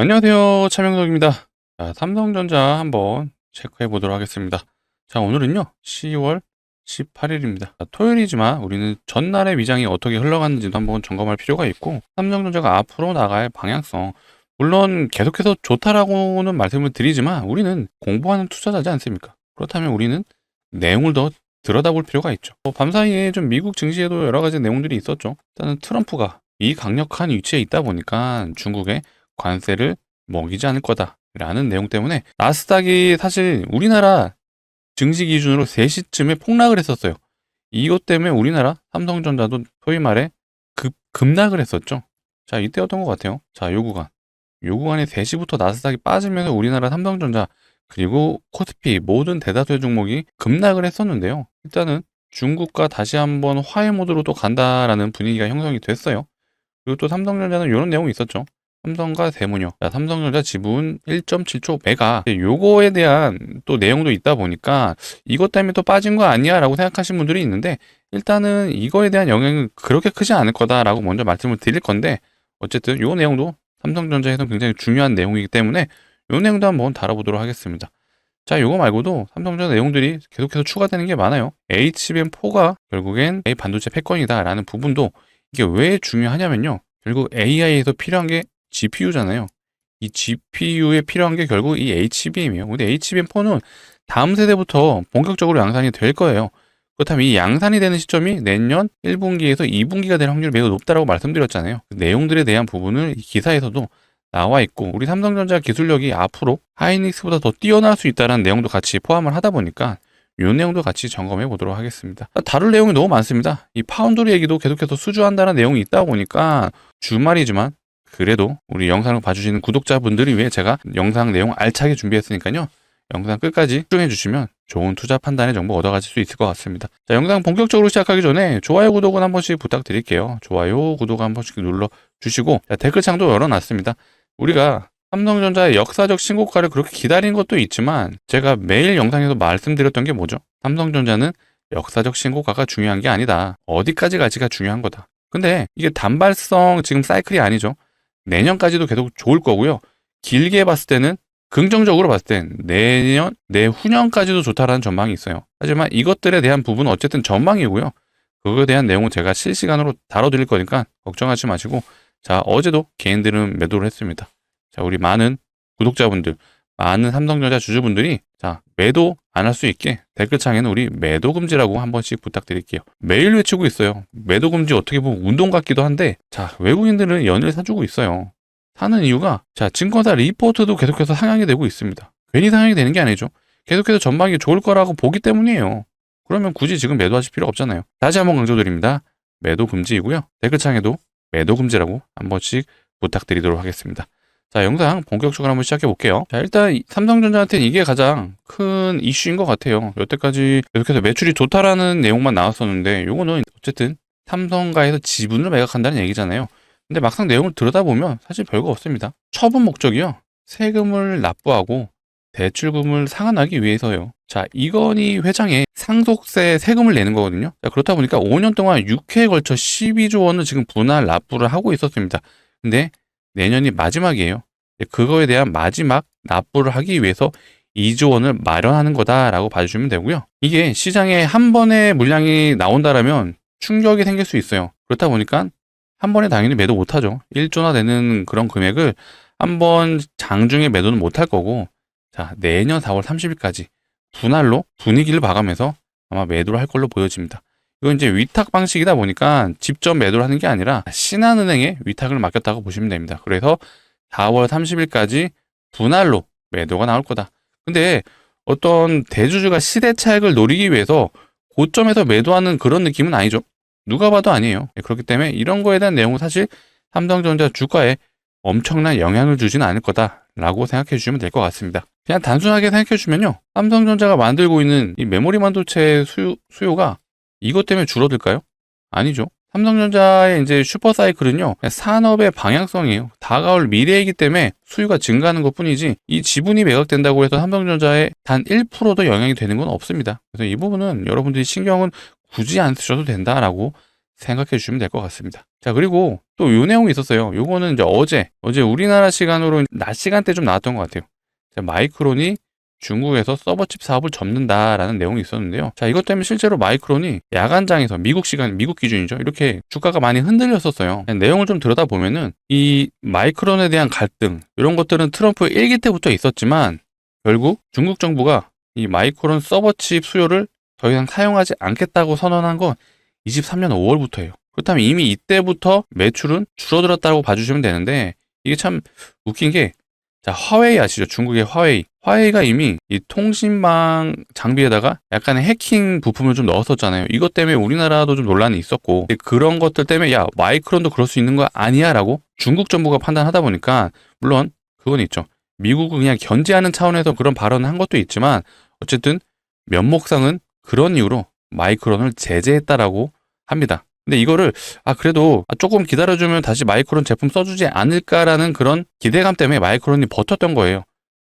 안녕하세요. 차명석입니다. 자, 삼성전자 한번 체크해 보도록 하겠습니다. 자, 오늘은요, 10월 18일입니다. 토요일이지만 우리는 전날의 위장이 어떻게 흘러갔는지도 한번 점검할 필요가 있고, 삼성전자가 앞으로 나갈 방향성, 물론 계속해서 좋다라고는 말씀을 드리지만 우리는 공부하는 투자자지 않습니까? 그렇다면 우리는 내용을 더 들여다볼 필요가 있죠. 밤사이에 좀 미국 증시에도 여러 가지 내용들이 있었죠. 일단은 트럼프가 이 강력한 위치에 있다 보니까 중국에 관세를 먹이지 않을 거다라는 내용 때문에 나스닥이 사실 우리나라 증시 기준으로 3시쯤에 폭락을 했었어요. 이것 때문에 우리나라 삼성전자도 소위 말해 급락을 했었죠. 자, 이때였던 것 같아요. 자, 요 구간에 3시부터 나스닥이 빠지면서 우리나라 삼성전자 그리고 코스피 모든 대다수의 종목이 급락을 했었는데요. 일단은 중국과 다시 한번 화해 모드로 또 간다라는 분위기가 형성이 됐어요. 그리고 또 삼성전자는 이런 내용이 있었죠. 삼성과 세무녀, 삼성전자 지분 1.7조 매각. 요거에 대한 또 내용도 있다 보니까 이것 때문에 또 빠진 거 아니야 라고 생각하시는 분들이 있는데, 일단은 이거에 대한 영향은 그렇게 크지 않을 거다라고 먼저 말씀을 드릴 건데, 어쨌든 요 내용도 삼성전자에서 굉장히 중요한 내용이기 때문에 요 내용도 한번 다뤄보도록 하겠습니다. 자, 요거 말고도 삼성전자 내용들이 계속해서 추가되는 게 많아요. HBM4가 결국엔 반도체 패권이다라는 부분도 이게 왜 중요하냐면요. 결국 AI에서 필요한 게 GPU잖아요. 이 GPU에 필요한 게 결국 이 HBM이에요. 근데 HBM4는 다음 세대부터 본격적으로 양산이 될 거예요. 그렇다면 이 양산이 되는 시점이 내년 1분기에서 2분기가 될 확률이 매우 높다고 말씀드렸잖아요. 그 내용들에 대한 부분을 이 기사에서도 나와 있고, 우리 삼성전자 기술력이 앞으로 하이닉스보다 더 뛰어날 수 있다는 내용도 같이 포함을 하다 보니까 이 내용도 같이 점검해 보도록 하겠습니다. 다룰 내용이 너무 많습니다. 이 파운드리 얘기도 계속해서 수주한다는 내용이 있다 보니까 주말이지만 그래도 우리 영상을 봐주시는 구독자분들을 위해 제가 영상 내용 알차게 준비했으니까요. 영상 끝까지 시청해 주시면 좋은 투자 판단의 정보 얻어가실 수 있을 것 같습니다. 자, 영상 본격적으로 시작하기 전에 좋아요, 구독은 한 번씩 부탁드릴게요. 좋아요, 구독 한 번씩 눌러주시고, 댓글창도 열어놨습니다. 우리가 삼성전자의 역사적 신고가를 그렇게 기다린 것도 있지만 제가 매일 영상에서 말씀드렸던 게 뭐죠? 삼성전자는 역사적 신고가가 중요한 게 아니다. 어디까지 갈지가 중요한 거다. 근데 이게 단발성 지금 사이클이 아니죠. 내년까지도 계속 좋을 거고요. 길게 봤을 때는, 긍정적으로 봤을 땐 내년, 내후년까지도 좋다라는 전망이 있어요. 하지만 이것들에 대한 부분은 어쨌든 전망이고요. 그거에 대한 내용은 제가 실시간으로 다뤄드릴 거니까 걱정하지 마시고, 자, 어제도 개인들은 매도를 했습니다. 자, 우리 많은 구독자분들, 많은 삼성전자 주주분들이 자, 매도 안 할 수 있게 댓글창에는 우리 매도 금지라고 한 번씩 부탁드릴게요. 매일 외치고 있어요. 매도 금지 어떻게 보면 운동 같기도 한데, 자, 외국인들은 연일 사주고 있어요. 사는 이유가, 자, 증권사 리포트도 계속해서 상향이 되고 있습니다. 괜히 상향이 되는 게 아니죠. 계속해서 전망이 좋을 거라고 보기 때문이에요. 그러면 굳이 지금 매도하실 필요 없잖아요. 다시 한번 강조드립니다. 매도 금지이고요. 댓글창에도 매도 금지라고 한 번씩 부탁드리도록 하겠습니다. 자, 영상 본격적으로 한번 시작해 볼게요. 자, 일단 삼성전자한테는 이게 가장 큰 이슈인 것 같아요. 여태까지 계속해서 매출이 좋다라는 내용만 나왔었는데, 요거는 어쨌든 삼성가에서 지분을 매각한다는 얘기잖아요. 근데 막상 내용을 들여다보면 사실 별거 없습니다. 처분 목적이요, 세금을 납부하고 대출금을 상환하기 위해서요. 자, 이건희 회장의 상속세 세금을 내는 거거든요. 자, 그렇다 보니까 5년 동안 6회에 걸쳐 12조 원을 지금 분할 납부를 하고 있었습니다. 근데 내년이 마지막이에요. 그거에 대한 마지막 납부를 하기 위해서 2조 원을 마련하는 거다라고 봐주시면 되고요. 이게 시장에 한 번에 물량이 나온다라면 충격이 생길 수 있어요. 그렇다 보니까 한 번에 당연히 매도 못하죠. 1조나 되는 그런 금액을 한 번 장중에 매도는 못할 거고, 자, 내년 4월 30일까지 분할로 분위기를 봐가면서 아마 매도를 할 걸로 보여집니다. 이건 이제 위탁 방식이다 보니까 직접 매도를 하는 게 아니라 신한은행에 위탁을 맡겼다고 보시면 됩니다. 그래서 4월 30일까지 분할로 매도가 나올 거다. 근데 어떤 대주주가 시대 차익을 노리기 위해서 고점에서 매도하는 그런 느낌은 아니죠. 누가 봐도 아니에요. 그렇기 때문에 이런 거에 대한 내용은 사실 삼성전자 주가에 엄청난 영향을 주지는 않을 거다라고 생각해 주시면 될 것 같습니다. 그냥 단순하게 생각해 주면요, 삼성전자가 만들고 있는 이 메모리 반도체 수요가 이것 때문에 줄어들까요? 아니죠. 삼성전자의 이제 슈퍼사이클은요, 산업의 방향성이에요. 다가올 미래이기 때문에 수요가 증가하는 것 뿐이지, 이 지분이 매각된다고 해서 삼성전자에 단 1%도 영향이 되는 건 없습니다. 그래서 이 부분은 여러분들이 신경은 굳이 안 쓰셔도 된다라고 생각해 주시면 될 것 같습니다. 자, 그리고 또 요 내용이 있었어요. 요거는 이제 어제 우리나라 시간으로 낮 시간대 좀 나왔던 것 같아요. 자, 마이크론이 중국에서 서버칩 사업을 접는다라는 내용이 있었는데요. 자, 이것 때문에 실제로 마이크론이 야간장에서 미국 기준이죠. 이렇게 주가가 많이 흔들렸었어요. 내용을 좀 들여다보면은 이 마이크론에 대한 갈등, 이런 것들은 트럼프 1기 때부터 있었지만 결국 중국 정부가 이 마이크론 서버칩 수요를 더 이상 사용하지 않겠다고 선언한 건 23년 5월부터예요. 그렇다면 이미 이때부터 매출은 줄어들었다고 봐주시면 되는데, 이게 참 웃긴 게, 자, 화웨이 아시죠? 중국의 화웨이. 화웨이가 이미 이 통신망 장비에다가 약간의 해킹 부품을 좀 넣었었잖아요. 이것 때문에 우리나라도 좀 논란이 있었고, 그런 것들 때문에 야, 마이크론도 그럴 수 있는 거 아니야? 라고 중국 정부가 판단하다 보니까, 물론 그건 있죠. 미국을 그냥 견제하는 차원에서 그런 발언을 한 것도 있지만, 어쨌든 면목상은 그런 이유로 마이크론을 제재했다라고 합니다. 근데 이거를 그래도 조금 기다려주면 다시 마이크론 제품 써주지 않을까라는 그런 기대감 때문에 마이크론이 버텼던 거예요.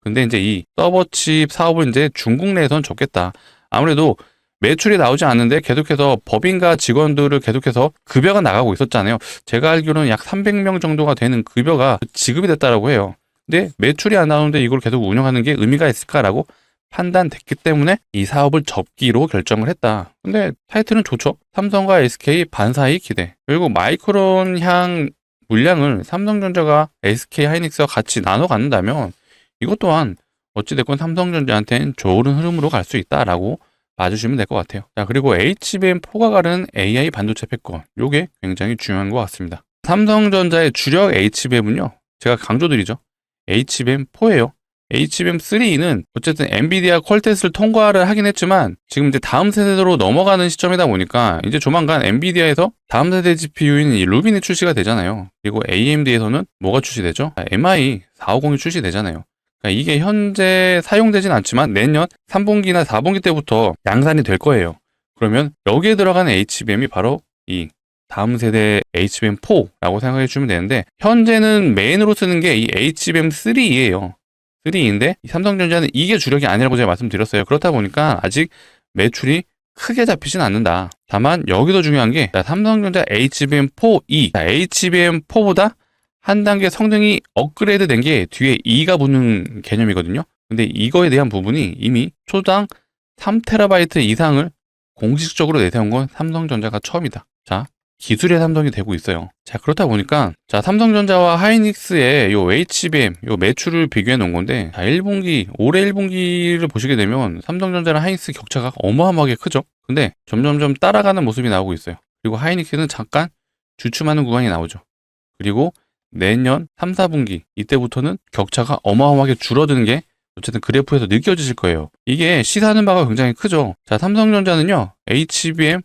근데 이제 이 서버칩 사업을 이제 중국 내에선 접겠다. 아무래도 매출이 나오지 않는데 계속해서 법인과 직원들을 계속해서 급여가 나가고 있었잖아요. 제가 알기로는 약 300명 정도가 되는 급여가 지급이 됐다라고 해요. 근데 매출이 안 나오는데 이걸 계속 운영하는 게 의미가 있을까라고 판단됐기 때문에 이 사업을 접기로 결정을 했다. 근데 타이틀은 좋죠. 삼성과 SK 반사이 기대. 그리고 마이크론 향 물량을 삼성전자가 SK 하이닉스와 같이 나눠 갖는다면 이것 또한 어찌됐건 삼성전자한테는 좋은 흐름으로 갈 수 있다라고 봐주시면 될 것 같아요. 자, 그리고 HBM4가 가르는 AI 반도체 패권. 요게 굉장히 중요한 것 같습니다. 삼성전자의 주력 HBM은요. 제가 강조드리죠. HBM4예요. HBM3는 어쨌든 엔비디아 퀄테스트를 통과를 하긴 했지만 지금 이제 다음 세대로 넘어가는 시점이다 보니까 이제 조만간 엔비디아에서 다음 세대 GPU인 이 루빈이 출시가 되잖아요. 그리고 AMD에서는 뭐가 출시되죠? MI450이 출시되잖아요. 그러니까 이게 현재 사용되진 않지만 내년 3분기나 4분기 때부터 양산이 될 거예요. 그러면 여기에 들어가는 HBM이 바로 이 다음 세대 HBM4라고 생각해 주시면 되는데 현재는 메인으로 쓰는 게 이 HBM3예요. 3인데 삼성전자는 이게 주력이 아니라고 제가 말씀드렸어요. 그렇다 보니까 아직 매출이 크게 잡히진 않는다. 다만 여기도 중요한 게 삼성전자 HBM4E, HBM4보다 한 단계 성능이 업그레이드 된 게 뒤에 2가 붙는 개념이거든요. 근데 이거에 대한 부분이 이미 초당 3TB 이상을 공식적으로 내세운 건 삼성전자가 처음이다. 자, 기술의 삼성이 되고 있어요. 자, 그렇다 보니까 삼성전자와 하이닉스의 요 HBM 요 매출을 비교해 놓은 건데 올해 1분기를 보시게 되면 삼성전자랑 하이닉스 격차가 어마어마하게 크죠. 근데 점점점 따라가는 모습이 나오고 있어요. 그리고 하이닉스는 잠깐 주춤하는 구간이 나오죠. 그리고 내년 3, 4분기 이때부터는 격차가 어마어마하게 줄어드는 게 어쨌든 그래프에서 느껴지실 거예요. 이게 시사하는 바가 굉장히 크죠. 자, 삼성전자는요, HBM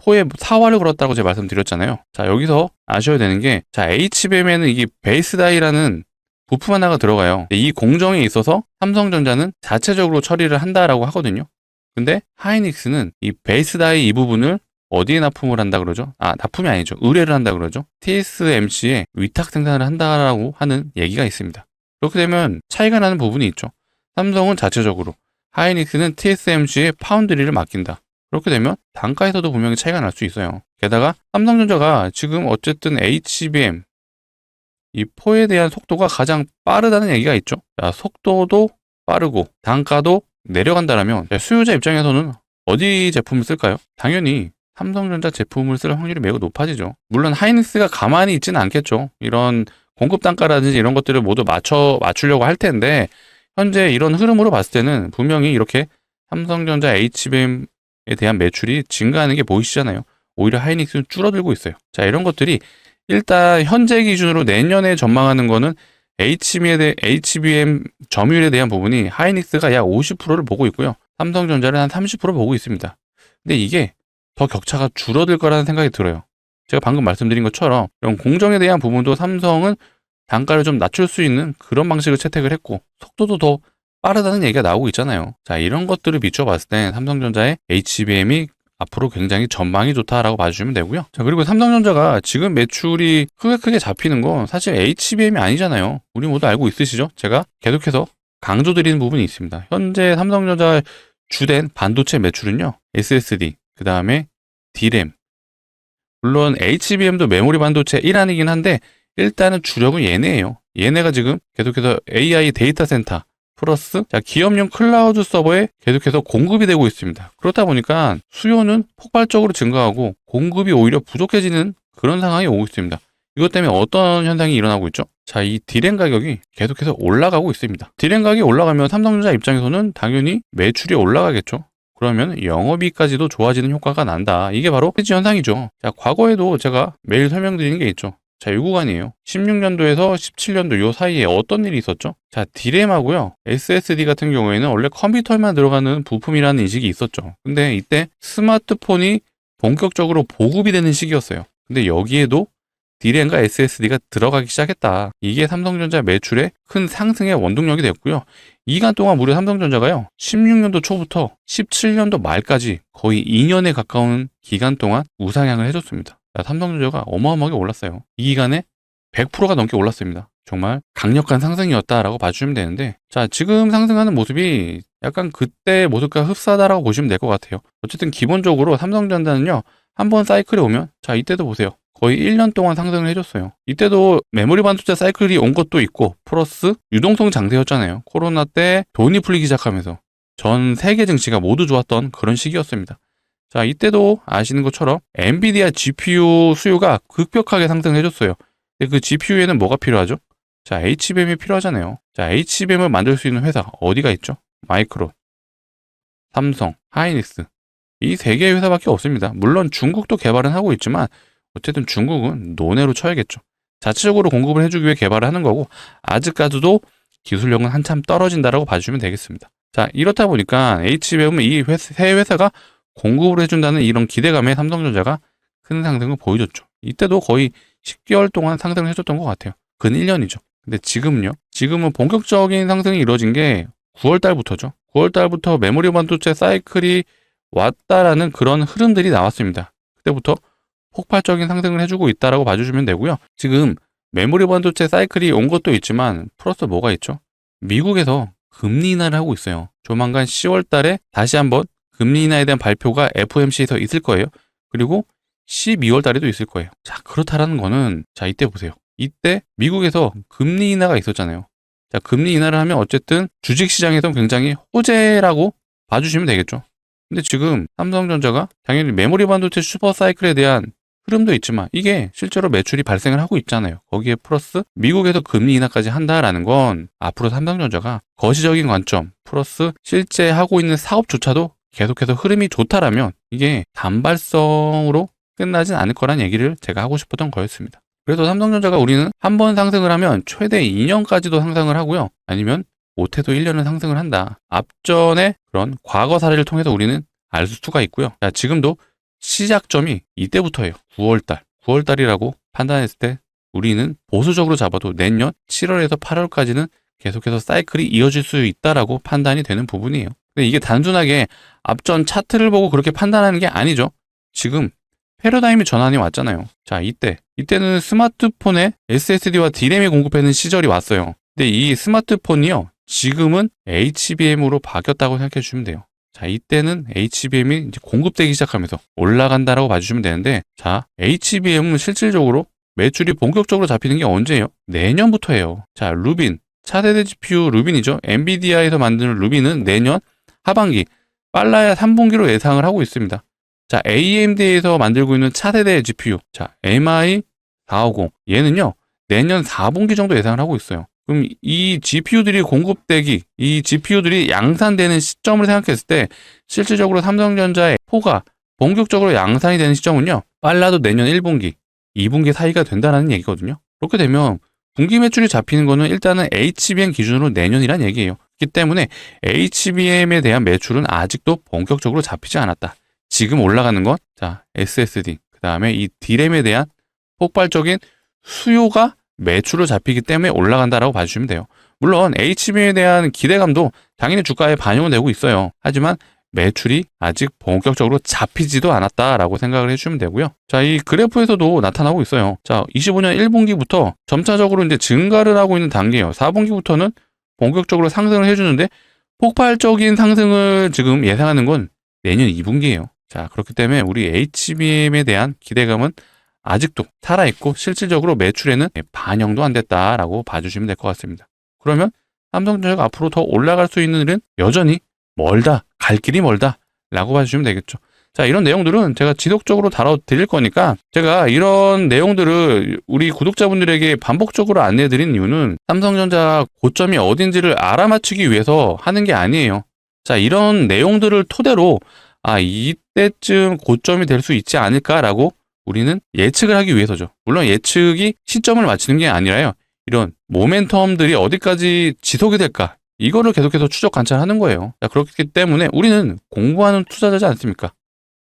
4에 사활을 걸었다고 제가 말씀드렸잖아요. 자, 여기서 아셔야 되는 게, HBM에는 이게 베이스 다이라는 부품 하나가 들어가요. 이 공정에 있어서 삼성전자는 자체적으로 처리를 한다라고 하거든요. 근데 하이닉스는 이 베이스 다이 이 부분을 어디에 납품을 한다 그러죠? 납품이 아니죠. 의뢰를 한다 그러죠. TSMC에 위탁 생산을 한다라고 하는 얘기가 있습니다. 그렇게 되면 차이가 나는 부분이 있죠. 삼성은 자체적으로, 하이닉스는 TSMC에 파운드리를 맡긴다. 그렇게 되면 단가에서도 분명히 차이가 날 수 있어요. 게다가 삼성전자가 지금 어쨌든 HBM 이 4에 대한 속도가 가장 빠르다는 얘기가 있죠. 자, 속도도 빠르고 단가도 내려간다라면 수요자 입장에서는 어디 제품을 쓸까요? 당연히 삼성전자 제품을 쓸 확률이 매우 높아지죠. 물론 하이닉스가 가만히 있지는 않겠죠. 이런 공급 단가라든지 이런 것들을 모두 맞추려고 할 텐데 현재 이런 흐름으로 봤을 때는 분명히 이렇게 삼성전자 HBM에 대한 매출이 증가하는 게 보이시잖아요. 오히려 하이닉스는 줄어들고 있어요. 자, 이런 것들이 일단 현재 기준으로 내년에 전망하는 거는 HBM 점유율에 대한 부분이 하이닉스가 약 50%를 보고 있고요. 삼성전자는 한 30% 보고 있습니다. 근데 이게 더 격차가 줄어들 거라는 생각이 들어요. 제가 방금 말씀드린 것처럼 이런 공정에 대한 부분도 삼성은 단가를 좀 낮출 수 있는 그런 방식을 채택을 했고 속도도 더 빠르다는 얘기가 나오고 있잖아요. 자, 이런 것들을 비춰봤을 때 삼성전자의 HBM이 앞으로 굉장히 전망이 좋다라고 봐주시면 되고요. 자, 그리고 삼성전자가 지금 매출이 크게 잡히는 건 사실 HBM이 아니잖아요. 우리 모두 알고 있으시죠? 제가 계속해서 강조드리는 부분이 있습니다. 현재 삼성전자의 주된 반도체 매출은요. SSD, 그 다음에 D램, 물론 HBM도 메모리 반도체 일환이긴 한데 일단은 주력은 얘네예요. 얘네가 지금 계속해서 AI 데이터 센터 플러스 기업용 클라우드 서버에 계속해서 공급이 되고 있습니다. 그렇다 보니까 수요는 폭발적으로 증가하고 공급이 오히려 부족해지는 그런 상황이 오고 있습니다. 이것 때문에 어떤 현상이 일어나고 있죠? 자, 이 디램 가격이 계속해서 올라가고 있습니다. 디램 가격이 올라가면 삼성전자 입장에서는 당연히 매출이 올라가겠죠. 그러면 영업이익까지도 좋아지는 효과가 난다. 이게 바로 해지 현상이죠. 자, 과거에도 제가 매일 설명드리는 게 있죠. 자, 이 구간이에요. 16년도에서 17년도 요 사이에 어떤 일이 있었죠? 자, 디램하고요. SSD 같은 경우에는 원래 컴퓨터에만 들어가는 부품이라는 인식이 있었죠. 근데 이때 스마트폰이 본격적으로 보급이 되는 시기였어요. 근데 여기에도 디램과 SSD가 들어가기 시작했다. 이게 삼성전자 매출의 큰 상승의 원동력이 됐고요. 이 기간 동안 무려 삼성전자가요. 16년도 초부터 17년도 말까지 거의 2년에 가까운 기간 동안 우상향을 해줬습니다. 삼성전자가 어마어마하게 올랐어요. 이 기간에 100%가 넘게 올랐습니다. 정말 강력한 상승이었다라고 봐주시면 되는데, 자, 지금 상승하는 모습이 약간 그때 모습과 흡사하다라고 보시면 될 것 같아요. 어쨌든 기본적으로 삼성전자는요, 한번 사이클이 오면, 자, 이때도 보세요. 거의 1년 동안 상승을 해줬어요. 이때도 메모리 반도체 사이클이 온 것도 있고 플러스 유동성 장세였잖아요. 코로나 때 돈이 풀리기 시작하면서 전 세계 증시가 모두 좋았던 그런 시기였습니다. 자, 이때도 아시는 것처럼 엔비디아 GPU 수요가 급격하게 상승해줬어요. 근데 그 GPU에는 뭐가 필요하죠? 자, HBM이 필요하잖아요. 자, HBM을 만들 수 있는 회사 어디가 있죠? 마이크론, 삼성, 하이닉스 이 세 개의 회사밖에 없습니다. 물론 중국도 개발은 하고 있지만 어쨌든 중국은 논외로 쳐야겠죠. 자체적으로 공급을 해주기 위해 개발을 하는 거고 아직까지도 기술력은 한참 떨어진다라고 봐주시면 되겠습니다. 자, 이렇다 보니까 HBM은 이 세 회사가 공급을 해준다는 이런 기대감에 삼성전자가 큰 상승을 보여줬죠. 이때도 거의 10개월 동안 상승을 해줬던 것 같아요. 근 1년이죠. 근데 지금은요? 지금은 본격적인 상승이 이루어진 게 9월 달부터죠. 9월 달부터 메모리 반도체 사이클이 왔다라는 그런 흐름들이 나왔습니다. 그때부터 폭발적인 상승을 해주고 있다라고 봐주시면 되고요. 지금 메모리 반도체 사이클이 온 것도 있지만 플러스 뭐가 있죠? 미국에서 금리 인하를 하고 있어요. 조만간 10월 달에 다시 한번 금리 인하에 대한 발표가 FOMC에서 있을 거예요. 그리고 12월 달에도 있을 거예요. 자, 그렇다라는 거는 자, 이때 보세요. 이때 미국에서 금리 인하가 있었잖아요. 자, 금리 인하를 하면 어쨌든 주식시장에서 굉장히 호재라고 봐주시면 되겠죠. 근데 지금 삼성전자가 당연히 메모리 반도체 슈퍼 사이클에 대한 흐름도 있지만 이게 실제로 매출이 발생을 하고 있잖아요. 거기에 플러스 미국에서 금리 인하까지 한다라는 건 앞으로 삼성전자가 거시적인 관점 플러스 실제 하고 있는 사업조차도 계속해서 흐름이 좋다라면 이게 단발성으로 끝나진 않을 거란 얘기를 제가 하고 싶었던 거였습니다. 그래서 삼성전자가 우리는 한 번 상승을 하면 최대 2년까지도 상승을 하고요. 아니면 못해도 1년은 상승을 한다. 앞전에 그런 과거 사례를 통해서 우리는 알 수가 있고요. 자, 지금도 시작점이 이때부터예요. 9월달. 9월달이라고 판단했을 때 우리는 보수적으로 잡아도 내년 7월에서 8월까지는 계속해서 사이클이 이어질 수 있다라고 판단이 되는 부분이에요. 근데 이게 단순하게 앞전 차트를 보고 그렇게 판단하는 게 아니죠. 지금 패러다임이 전환이 왔잖아요. 자, 이때는 스마트폰에 SSD와 D램이 공급하는 시절이 왔어요. 근데 이 스마트폰이요. 지금은 HBM으로 바뀌었다고 생각해 주시면 돼요. 자, 이때는 HBM이 이제 공급되기 시작하면서 올라간다라고 봐주시면 되는데, 자, HBM은 실질적으로 매출이 본격적으로 잡히는 게 언제예요? 내년부터예요. 자, 루빈, 차세대 GPU 루빈이죠. 엔비디아에서 만드는 루빈은 내년 하반기, 빨라야 3분기로 예상을 하고 있습니다. 자, AMD에서 만들고 있는 차세대 GPU, 자, MI450, 얘는요, 내년 4분기 정도 예상을 하고 있어요. 그럼 이 GPU들이 공급되기, 이 GPU들이 양산되는 시점을 생각했을 때 실질적으로 삼성전자의 4가 본격적으로 양산이 되는 시점은요. 빨라도 내년 1분기, 2분기 사이가 된다는 얘기거든요. 그렇게 되면 분기 매출이 잡히는 거는 일단은 HBM 기준으로 내년이란 얘기예요. 그렇기 때문에 HBM에 대한 매출은 아직도 본격적으로 잡히지 않았다. 지금 올라가는 건 자, SSD, 그 다음에 이 D램에 대한 폭발적인 수요가 매출로 잡히기 때문에 올라간다라고 봐주시면 돼요. 물론 HBM에 대한 기대감도 당연히 주가에 반영은 되고 있어요. 하지만 매출이 아직 본격적으로 잡히지도 않았다라고 생각을 해주시면 되고요. 자, 이 그래프에서도 나타나고 있어요. 자, 25년 1분기부터 점차적으로 이제 증가를 하고 있는 단계예요. 4분기부터는 본격적으로 상승을 해주는데 폭발적인 상승을 지금 예상하는 건 내년 2분기예요. 자, 그렇기 때문에 우리 HBM에 대한 기대감은 아직도 살아있고 실질적으로 매출에는 반영도 안 됐다라고 봐주시면 될 것 같습니다. 그러면 삼성전자가 앞으로 더 올라갈 수 있는 일은 여전히 멀다, 갈 길이 멀다 라고 봐주시면 되겠죠. 자, 이런 내용들은 제가 지속적으로 다뤄드릴 거니까 제가 이런 내용들을 우리 구독자분들에게 반복적으로 안내해드린 이유는 삼성전자 고점이 어딘지를 알아맞히기 위해서 하는 게 아니에요. 자, 이런 내용들을 토대로 이때쯤 고점이 될 수 있지 않을까라고 우리는 예측을 하기 위해서죠. 물론 예측이 시점을 맞추는 게 아니라요. 이런 모멘텀들이 어디까지 지속이 될까? 이거를 계속해서 추적 관찰하는 거예요. 자, 그렇기 때문에 우리는 공부하는 투자자지 않습니까?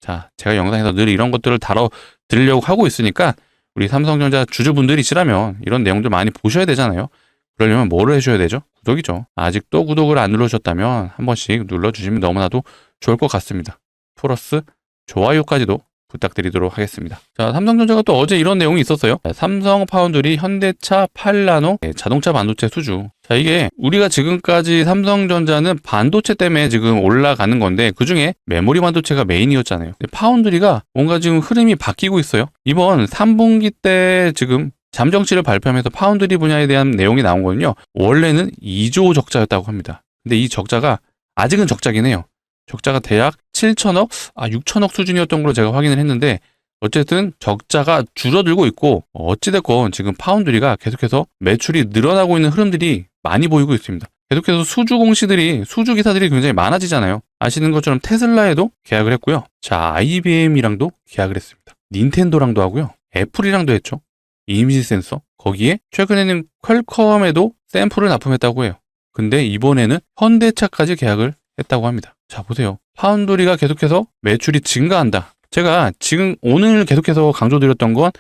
자, 제가 영상에서 늘 이런 것들을 다뤄드리려고 하고 있으니까 우리 삼성전자 주주분들이시라면 이런 내용들 많이 보셔야 되잖아요. 그러려면 뭐를 해줘야 되죠? 구독이죠. 아직도 구독을 안 눌러주셨다면 한 번씩 눌러주시면 너무나도 좋을 것 같습니다. 플러스 좋아요까지도 부탁드리도록 하겠습니다. 자, 삼성전자가 또 어제 이런 내용이 있었어요. 삼성 파운드리 현대차 8나노 자동차 반도체 수주. 자, 이게 우리가 지금까지 삼성전자는 반도체 때문에 지금 올라가는 건데 그중에 메모리 반도체가 메인이었잖아요. 근데 파운드리가 뭔가 지금 흐름이 바뀌고 있어요. 이번 3분기 때 지금 잠정치를 발표하면서 파운드리 분야에 대한 내용이 나온 거는요. 원래는 2조 적자였다고 합니다. 근데 이 적자가 아직은 적자긴 해요. 적자가 대략 7천억, 6천억 수준이었던 걸로 제가 확인을 했는데 어쨌든 적자가 줄어들고 있고 어찌됐건 지금 파운드리가 계속해서 매출이 늘어나고 있는 흐름들이 많이 보이고 있습니다. 계속해서 수주 기사들이 굉장히 많아지잖아요. 아시는 것처럼 테슬라에도 계약을 했고요. 자, IBM이랑도 계약을 했습니다. 닌텐도랑도 하고요. 애플이랑도 했죠. 이미지 센서. 거기에 최근에는 퀄컴에도 샘플을 납품했다고 해요. 근데 이번에는 현대차까지 계약을 했다고 합니다. 자, 보세요. 파운드리가 계속해서 매출이 증가한다. 제가 지금 오늘 계속해서 강조드렸던 건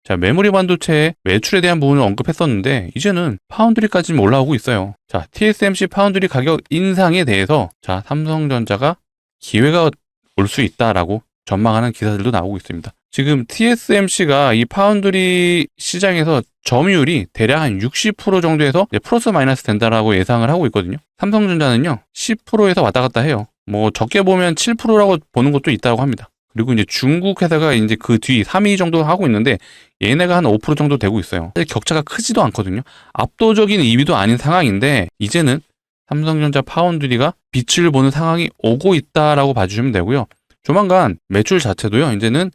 자, 메모리 반도체의 매출에 대한 부분을 언급했었는데 이제는 파운드리까지 올라오고 있어요. 자, TSMC 파운드리 가격 인상에 대해서 자, 삼성전자가 기회가 올 수 있다라고 전망하는 기사들도 나오고 있습니다. 지금 TSMC가 이 파운드리 시장에서 점유율이 대략 한 60% 정도에서 플러스 마이너스 된다라고 예상을 하고 있거든요. 삼성전자는요, 10%에서 왔다 갔다 해요. 뭐 적게 보면 7%라고 보는 것도 있다고 합니다. 그리고 이제 중국 회사가 이제 그 뒤 3위 정도 하고 있는데 얘네가 한 5% 정도 되고 있어요. 사실 격차가 크지도 않거든요. 압도적인 2위도 아닌 상황인데 이제는 삼성전자 파운드리가 빛을 보는 상황이 오고 있다라고 봐주시면 되고요. 조만간 매출 자체도요, 이제는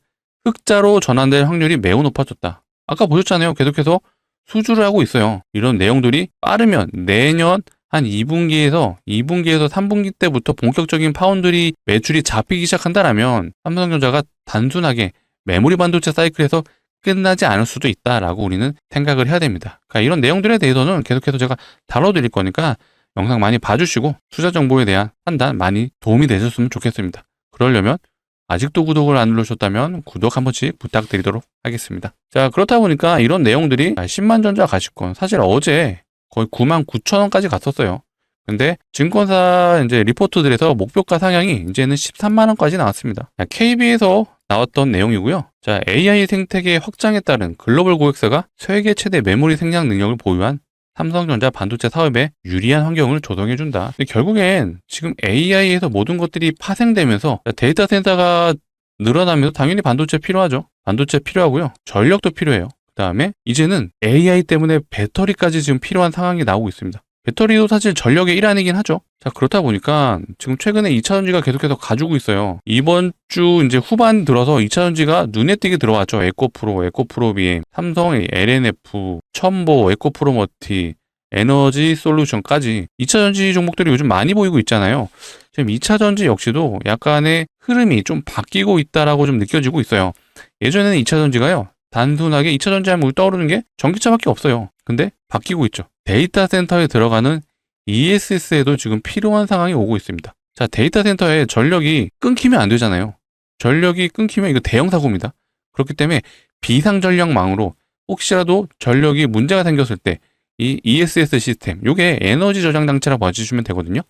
흑자로 전환될 확률이 매우 높아졌다. 아까 보셨잖아요. 계속해서 수주를 하고 있어요. 이런 내용들이 빠르면 내년 한 2분기에서 3분기 때부터 본격적인 파운드리 매출이 잡히기 시작한다라면 삼성전자가 단순하게 메모리 반도체 사이클에서 끝나지 않을 수도 있다라고 우리는 생각을 해야 됩니다. 그러니까 이런 내용들에 대해서는 계속해서 제가 다뤄드릴 거니까 영상 많이 봐주시고 투자 정보에 대한 판단 많이 도움이 되셨으면 좋겠습니다. 그러려면 아직도 구독을 안 누르셨다면 구독 한 번씩 부탁드리도록 하겠습니다. 자, 그렇다 보니까 이런 내용들이 10만 전자 가시권 사실 어제 거의 99,000원까지 갔었어요. 근데 증권사 이제 리포트들에서 목표가 상향이 이제는 13만 원까지 나왔습니다. KB에서 나왔던 내용이고요. 자, AI 생태계 확장에 따른 글로벌 고객사가 세계 최대 메모리 생산 능력을 보유한 삼성전자 반도체 사업에 유리한 환경을 조성해준다. 근데 결국엔 지금 AI에서 모든 것들이 파생되면서 데이터 센터가 늘어나면서 당연히 반도체 필요하죠. 반도체 필요하고요. 전력도 필요해요. 그 다음에 이제는 AI 때문에 배터리까지 지금 필요한 상황이 나오고 있습니다. 배터리도 사실 전력의 일환이긴 하죠. 자, 그렇다 보니까 지금 최근에 2차전지가 계속해서 가지고 있어요. 이번 주 이제 후반 들어서 2차전지가 눈에 띄게 들어왔죠. 에코프로, 에코프로비엠, 삼성의 LNF, 첨보, 에코프로 머티, 에너지 솔루션까지 2차전지 종목들이 요즘 많이 보이고 있잖아요. 지금 2차전지 역시도 약간의 흐름이 좀 바뀌고 있다라고 좀 느껴지고 있어요. 예전에는 2차전지가요. 단순하게 2차전지 하면 떠오르는 게 전기차밖에 없어요. 근데 바뀌고 있죠. 데이터 센터에 들어가는 ESS에도 지금 필요한 상황이 오고 있습니다. 자, 데이터 센터에 전력이 끊기면 안 되잖아요. 전력이 끊기면 이거 대형 사고입니다. 그렇기 때문에 비상전력망으로 혹시라도 전력이 문제가 생겼을 때 이 ESS 시스템, 요게 에너지 저장 장치라고 봐주시면 되거든요.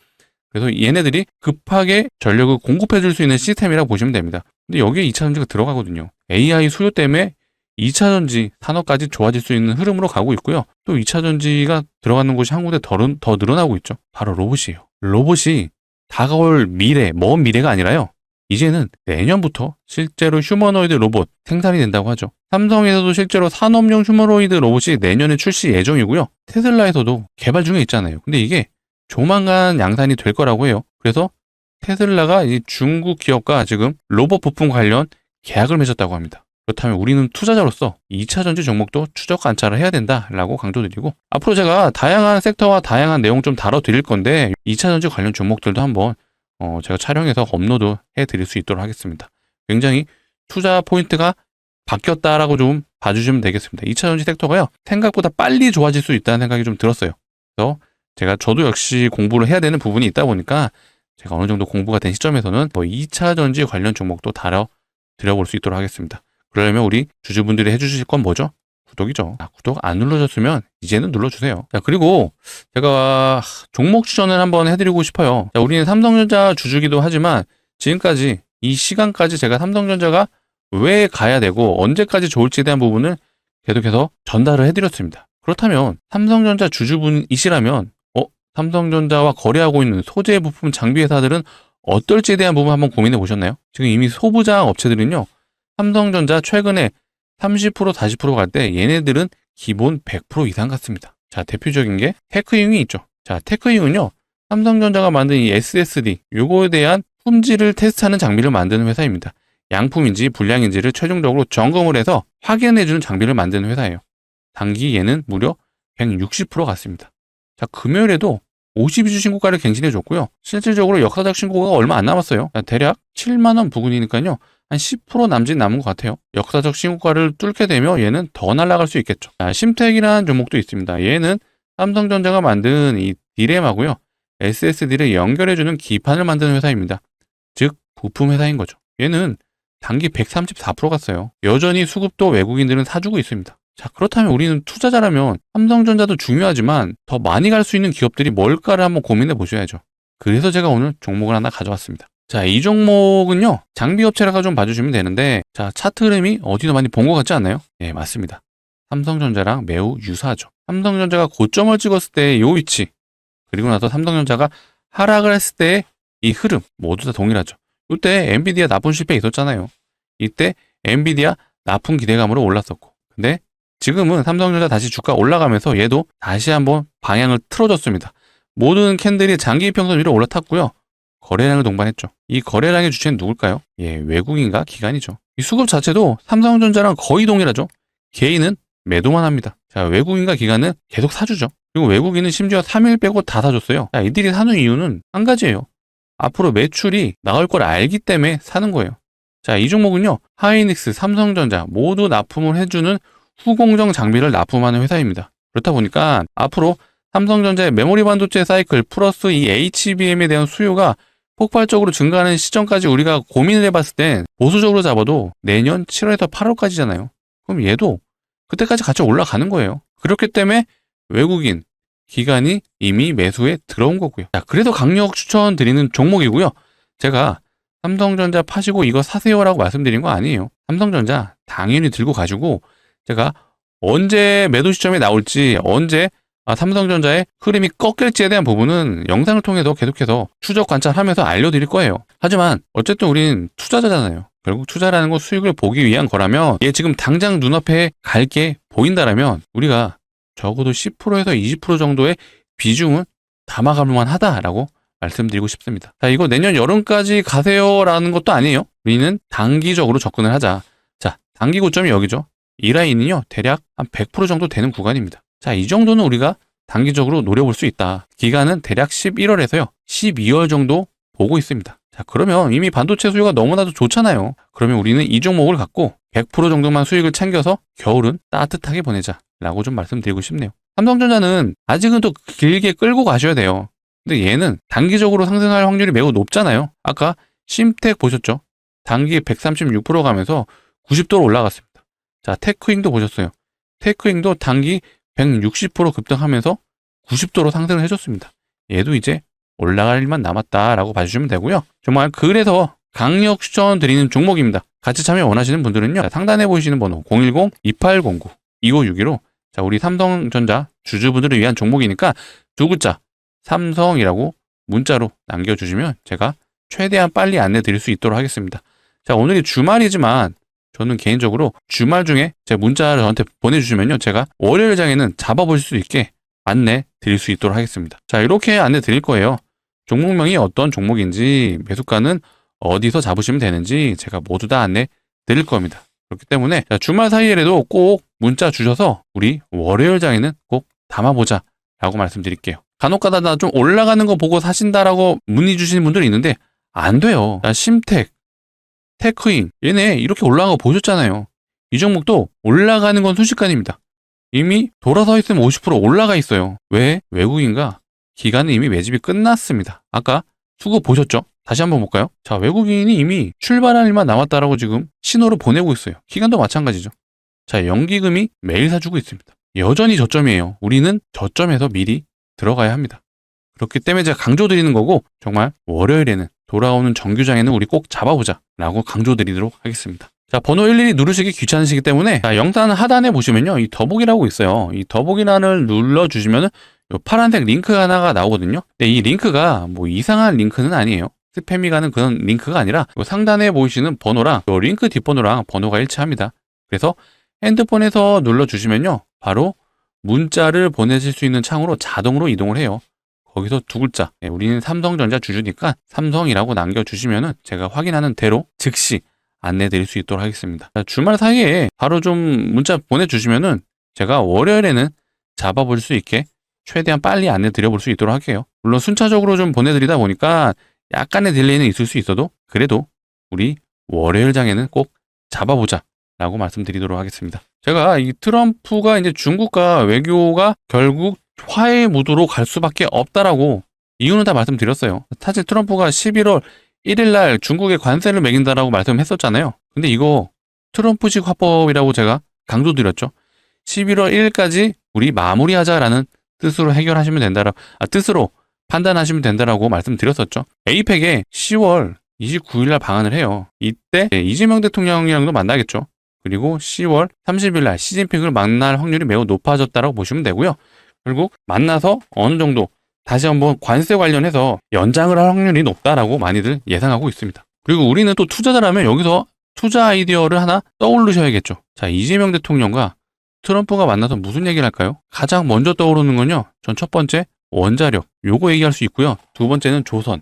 그래서 얘네들이 급하게 전력을 공급해 줄 수 있는 시스템이라고 보시면 됩니다. 근데 여기에 2차전지가 들어가거든요. AI 수요 때문에 2차전지 산업까지 좋아질 수 있는 흐름으로 가고 있고요. 또 2차전지가 들어가는 곳이 한 군데 더 늘어나고 있죠. 바로 로봇이에요. 로봇이 다가올 미래, 먼 미래가 아니라요. 이제는 내년부터 실제로 휴머노이드 로봇 생산이 된다고 하죠. 삼성에서도 실제로 산업용 휴머노이드 로봇이 내년에 출시 예정이고요. 테슬라에서도 개발 중에 있잖아요. 근데 이게 조만간 양산이 될 거라고 해요. 그래서 테슬라가 이 중국 기업과 지금 로봇 부품 관련 계약을 맺었다고 합니다. 그렇다면 우리는 투자자로서 2차 전지 종목도 추적 관찰을 해야 된다라고 강조드리고, 앞으로 제가 다양한 섹터와 다양한 내용 좀 다뤄드릴 건데 2차 전지 관련 종목들도 한번 제가 촬영해서 업로드 해드릴 수 있도록 하겠습니다. 굉장히 투자 포인트가 바뀌었다라고 좀 봐주시면 되겠습니다. 2차 전지 섹터가요, 생각보다 빨리 좋아질 수 있다는 생각이 좀 들었어요. 그래서 저도 역시 공부를 해야 되는 부분이 있다 보니까 제가 어느 정도 공부가 된 시점에서는 2차 전지 관련 종목도 다뤄드려볼 수 있도록 하겠습니다. 그러려면 우리 주주분들이 해주실 건 뭐죠? 구독이죠. 구독 안 눌러줬으면 이제는 눌러주세요. 자, 그리고 제가 종목 추천을 한번 해드리고 싶어요. 자, 우리는 삼성전자 주주기도 하지만 지금까지 이 시간까지 제가 삼성전자가 왜 가야 되고 언제까지 좋을지에 대한 부분을 계속해서 전달을 해드렸습니다. 그렇다면 삼성전자 주주분이시라면 삼성전자와 거래하고 있는 소재 부품 장비 회사들은 어떨지에 대한 부분 한번 고민해 보셨나요? 지금 이미 소부장 업체들은요, 삼성전자 최근에 30% 40% 갈 때 얘네들은 기본 100% 이상 갔습니다. 자, 대표적인 게 테크잉이 있죠. 자, 테크잉은요, 삼성전자가 만든 이 SSD 요거에 대한 품질을 테스트하는 장비를 만드는 회사입니다. 양품인지 불량인지를 최종적으로 점검을 해서 확인해주는 장비를 만드는 회사예요. 단기 얘는 무려 160% 갔습니다. 자, 금요일에도 52주 신고가를 갱신해줬고요. 실질적으로 역사적 신고가 얼마 안 남았어요. 대략 7만원 부근이니까요, 한 10% 남짓 남은 것 같아요. 역사적 신고가를 뚫게 되면 얘는 더 날아갈 수 있겠죠. 자, 심텍이라는 종목도 있습니다. 얘는 삼성전자가 만든 이 D램하고요, SSD를 연결해주는 기판을 만드는 회사입니다. 즉 부품 회사인 거죠. 얘는 단기 134% 갔어요. 여전히 수급도 외국인들은 사주고 있습니다. 자, 그렇다면 우리는 투자자라면 삼성전자도 중요하지만 더 많이 갈 수 있는 기업들이 뭘까를 한번 고민해 보셔야죠. 그래서 제가 오늘 종목을 하나 가져왔습니다. 자, 이 종목은요, 장비업체라고 좀 봐주시면 되는데, 자, 차트 흐름이 어디서 많이 본 것 같지 않나요? 네, 맞습니다. 삼성전자랑 매우 유사하죠. 삼성전자가 고점을 찍었을 때의 요 위치, 그리고 나서 삼성전자가 하락을 했을 때의 이 흐름 모두 다 동일하죠. 이때 엔비디아 납품 실패 있었잖아요. 이때 엔비디아 납품 기대감으로 올랐었고, 근데 지금은 삼성전자 다시 주가 올라가면서 얘도 다시 한번 방향을 틀어줬습니다. 모든 캔들이 장기 이평선 위로 올라탔고요. 거래량을 동반했죠. 이 거래량의 주체는 누굴까요? 예, 외국인과 기관이죠. 이 수급 자체도 삼성전자랑 거의 동일하죠. 개인은 매도만 합니다. 자, 외국인과 기관은 계속 사주죠. 그리고 외국인은 심지어 3일 빼고 다 사줬어요. 자, 이들이 사는 이유는 한 가지예요. 앞으로 매출이 나올 걸 알기 때문에 사는 거예요. 자, 이 종목은요, 하이닉스, 삼성전자 모두 납품을 해주는 후공정 장비를 납품하는 회사입니다. 그렇다 보니까 앞으로 삼성전자의 메모리 반도체 사이클 플러스 이 HBM에 대한 수요가 폭발적으로 증가하는 시점까지 우리가 고민을 해봤을 때 보수적으로 잡아도 내년 7월에서 8월까지잖아요. 그럼 얘도 그때까지 같이 올라가는 거예요. 그렇기 때문에 외국인, 기관이 이미 매수에 들어온 거고요. 자, 그래서 강력 추천드리는 종목이고요. 제가 삼성전자 파시고 이거 사세요라고 말씀드린 거 아니에요. 삼성전자 당연히 들고 가지고 제가 언제 매도 시점이 나올지, 언제 삼성전자의 흐름이 꺾일지에 대한 부분은 영상을 통해서 계속해서 추적 관찰하면서 알려드릴 거예요. 하지만 어쨌든 우린 투자자잖아요. 결국 투자라는 건 수익을 보기 위한 거라면, 얘 지금 당장 눈앞에 갈 게 보인다라면 우리가 적어도 10%에서 20% 정도의 비중은 담아갈 만하다라고 말씀드리고 싶습니다. 자, 이거 내년 여름까지 가세요라는 것도 아니에요. 우리는 단기적으로 접근을 하자. 자, 단기 고점이 여기죠. 이 라인은요, 대략 한 100% 정도 되는 구간입니다. 자, 이 정도는 우리가 단기적으로 노려볼 수 있다. 기간은 대략 11월에서요, 12월 정도 보고 있습니다. 자, 그러면 이미 반도체 수요가 너무나도 좋잖아요. 그러면 우리는 이 종목을 갖고 100% 정도만 수익을 챙겨서 겨울은 따뜻하게 보내자 라고 좀 말씀드리고 싶네요. 삼성전자는 아직은 또 길게 끌고 가셔야 돼요. 근데 얘는 단기적으로 상승할 확률이 매우 높잖아요. 아까 심텍 보셨죠? 단기 136% 가면서 90도로 올라갔습니다. 자, 테크잉도 보셨어요. 테크잉도 단기 160% 급등하면서 90도로 상승을 해줬습니다. 얘도 이제 올라갈 일만 남았다라고 봐주시면 되고요. 정말 그래서 강력 추천드리는 종목입니다. 같이 참여 원하시는 분들은요, 상단에 보이시는 번호 010-2809-2561로 자, 우리 삼성전자 주주분들을 위한 종목이니까 두 글자 삼성이라고 문자로 남겨주시면 제가 최대한 빨리 안내 드릴 수 있도록 하겠습니다. 자, 오늘이 주말이지만 저는 개인적으로 주말 중에 제 문자를 저한테 보내주시면요, 제가 월요일 장에는 잡아보실 수 있게 안내 드릴 수 있도록 하겠습니다. 자, 이렇게 안내 드릴 거예요. 종목명이 어떤 종목인지, 매수가는 어디서 잡으시면 되는지 제가 모두 다 안내 드릴 겁니다. 그렇기 때문에 주말 사이에라도 꼭 문자 주셔서 우리 월요일 장에는 꼭 담아보자 라고 말씀드릴게요. 간혹가다 나 좀 올라가는 거 보고 사신다라고 문의 주시는 분들이 있는데 안 돼요. 심택, 테크인 얘네 이렇게 올라간 거 보셨잖아요. 이 종목도 올라가는 건 순식간입니다. 이미 돌아서 있으면 50% 올라가 있어요. 왜? 외국인과 기관은 이미 매집이 끝났습니다. 아까 수급 보셨죠? 다시 한번 볼까요? 자, 외국인이 이미 출발할 일만 남았다라고 지금 신호를 보내고 있어요. 기관도 마찬가지죠. 자, 연기금이 매일 사주고 있습니다. 여전히 저점이에요. 우리는 저점에서 미리 들어가야 합니다. 그렇기 때문에 제가 강조드리는 거고, 정말 월요일에는 돌아오는 정규장에는 우리 꼭 잡아보자 라고 강조드리도록 하겠습니다. 자, 번호 일일이 누르시기 귀찮으시기 때문에 자, 영상 하단에 보시면요, 이 더보기라고 있어요. 이 더보기란을 눌러주시면은 요 파란색 링크 하나가 나오거든요. 근데 이 링크가 뭐 이상한 링크는 아니에요. 스팸이 가는 그런 링크가 아니라 요 상단에 보이시는 번호랑 요 링크 뒷번호랑 번호가 일치합니다. 그래서 핸드폰에서 눌러주시면요, 바로 문자를 보내실 수 있는 창으로 자동으로 이동을 해요. 거기서 두 글자, 우리는 삼성전자 주주니까 삼성이라고 남겨주시면은 제가 확인하는 대로 즉시 안내 드릴 수 있도록 하겠습니다. 주말 사이에 바로 좀 문자 보내주시면은 제가 월요일에는 잡아볼 수 있게 최대한 빨리 안내 드려볼 수 있도록 할게요. 물론 순차적으로 좀 보내드리다 보니까 약간의 딜레이는 있을 수 있어도 그래도 우리 월요일 장에는 꼭 잡아보자 라고 말씀드리도록 하겠습니다. 제가 이 트럼프가 이제 중국과 외교가 결국 화해의 무드로 갈 수밖에 없다라고 이유는 다 말씀드렸어요. 사실 트럼프가 11월 1일 날 중국에 관세를 매긴다라고 말씀했었잖아요. 근데 이거 트럼프식 화법이라고 제가 강조드렸죠. 11월 1일까지 우리 마무리하자라는 뜻으로 해결하시면 된다라고, 뜻으로 판단하시면 된다라고 말씀드렸었죠. 에이펙에 10월 29일 날 방한을 해요. 이때 이재명 대통령이랑도 만나겠죠. 그리고 10월 30일 날 시진핑을 만날 확률이 매우 높아졌다라고 보시면 되고요. 결국 만나서 어느 정도 다시 한번 관세 관련해서 연장을 할 확률이 높다라고 많이들 예상하고 있습니다. 그리고 우리는 또 투자자라면 여기서 투자 아이디어를 하나 떠올르셔야겠죠. 자, 이재명 대통령과 트럼프가 만나서 무슨 얘기를 할까요? 가장 먼저 떠오르는 건요, 전 첫 번째 원자력, 요거 얘기할 수 있고요. 두 번째는 조선.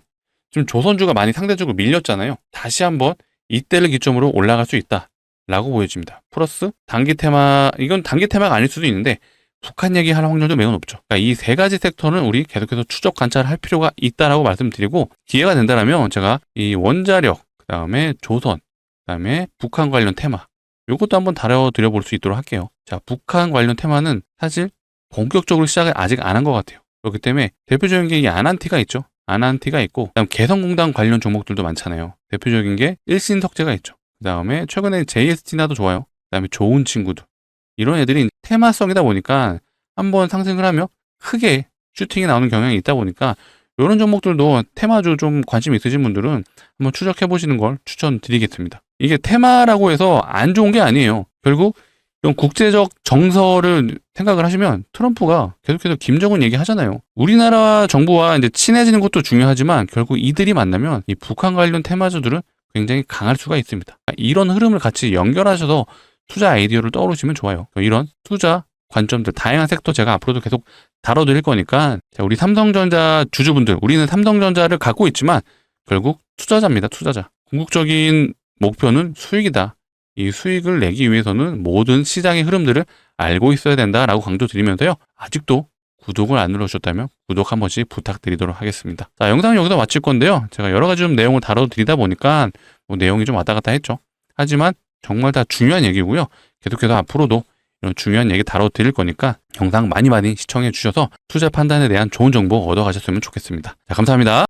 지금 조선주가 많이 상대적으로 밀렸잖아요. 다시 한번 이때를 기점으로 올라갈 수 있다 라고 보여집니다. 플러스 단기 테마, 이건 단기 테마가 아닐 수도 있는데 북한 얘기할 확률도 매우 높죠. 그러니까 이 세 가지 섹터는 우리 계속해서 추적 관찰할 필요가 있다라고 말씀드리고, 기회가 된다면 제가 이 원자력, 그 다음에 조선, 그 다음에 북한 관련 테마, 요것도 한번 다뤄드려 볼 수 있도록 할게요. 자, 북한 관련 테마는 사실 본격적으로 시작을 아직 안 한 것 같아요. 그렇기 때문에 대표적인 게 이 아난티가 있죠. 아난티가 있고, 그다음 개성공단 관련 종목들도 많잖아요. 대표적인 게 일신석재가 있죠. 그 다음에 최근에 JST나도 좋아요. 그 다음에 좋은 친구도. 이런 애들이 테마성이다 보니까 한번 상승을 하면 크게 슈팅이 나오는 경향이 있다 보니까 이런 종목들도 테마주 좀 관심 있으신 분들은 한번 추적해 보시는 걸 추천드리겠습니다. 이게 테마라고 해서 안 좋은 게 아니에요. 결국 이런 국제적 정서를 생각을 하시면 트럼프가 계속해서 김정은 얘기하잖아요. 우리나라 정부와 이제 친해지는 것도 중요하지만 결국 이들이 만나면 이 북한 관련 테마주들은 굉장히 강할 수가 있습니다. 이런 흐름을 같이 연결하셔서 투자 아이디어를 떠오르시면 좋아요. 이런 투자 관점들, 다양한 섹터 제가 앞으로도 계속 다뤄드릴 거니까, 우리 삼성전자 주주분들, 우리는 삼성전자를 갖고 있지만 결국 투자자입니다. 투자자. 궁극적인 목표는 수익이다. 이 수익을 내기 위해서는 모든 시장의 흐름들을 알고 있어야 된다라고 강조드리면서요, 아직도 구독을 안 눌러주셨다면 구독 한 번씩 부탁드리도록 하겠습니다. 자, 영상은 여기서 마칠 건데요, 제가 여러 가지 좀 내용을 다뤄드리다 보니까 뭐 내용이 좀 왔다 갔다 했죠. 하지만 정말 다 중요한 얘기고요. 계속해서 앞으로도 이런 중요한 얘기 다뤄드릴 거니까 영상 많이 시청해 주셔서 투자 판단에 대한 좋은 정보 얻어가셨으면 좋겠습니다. 자, 감사합니다.